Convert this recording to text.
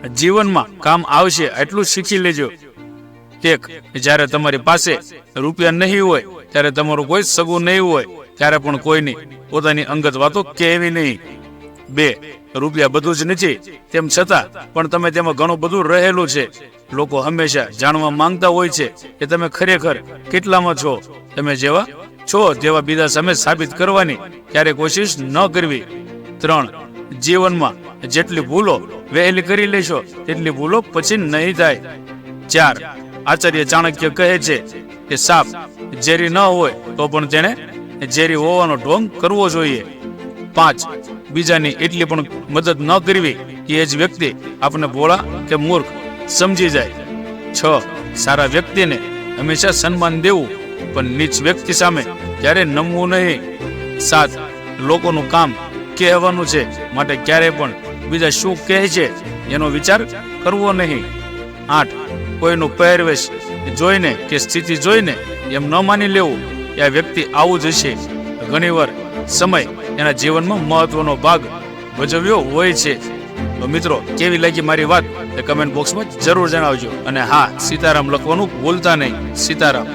જીવનમાં કામ આવશે એટલું શીખી લેજો. એક, જ્યારે તમારી પાસે રૂપિયા નહીં હોય, ત્યારે તમારું કોઈ સગું નહીં હોય, ત્યારે પણ કોઈની પોતાની અંગત વાતો કહેવી નહીં. 2, રૂપિયા બધું જ નથી, તેમ છતાં પણ તમે તેમાં ઘણું બધું રહેલું છે. લોકો હંમેશા જાણવા માંગતા હોય છે કે તમે ખરેખર કેટલામાં છો. તમે જેવા છો તેવા બીજા સામે સાબિત કરવાની ક્યારે કોશિશ ન કરવી. 3, જીવનમાં જેટલી ભૂલો વહેલી કરી લેશો તેટલી ભૂલો પછી નહીં થાય. 4, આચાર્ય ચાણક્ય કહે છે કે સાપ ઝેરી ન હોય તો પણ તેને ઝેરી હોવાનો ઢોંગ કરવો જોઈએ. 5, બીજાની એટલી પણ મદદ ન કરવી કે એ જ વ્યક્તિ આપને ભોળા કે મૂર્ખ સમજી જાય. 6, સારા વ્યક્તિને હંમેશા સન્માન દેવું, પણ નીચ વ્યક્તિ સામે ક્યારે નમવું નહીં. 7, લોકોનું કામ કહેવાનું છે, માટે ક્યારે પણ બીજા શું કહે છે એનો વિચાર કરવો નહીં. 8, કોઈનું પહેરવેશ જોઈને કે સ્થિતિ જોઈને એમ ન માની લેવું કે આ વ્યક્તિ આવું જ હશે. ઘણીવાર સમય એના જીવનમાં મહત્વનો ભાગ ભજવ્યો હોય છે. તો મિત્રો, કેવી લાગી મારી વાત એ કમેન્ટ બોક્સમાં જરૂર જણાવજો. અને હા, સીતારામ લખવાનું ભૂલતા નહીં. સીતારામ.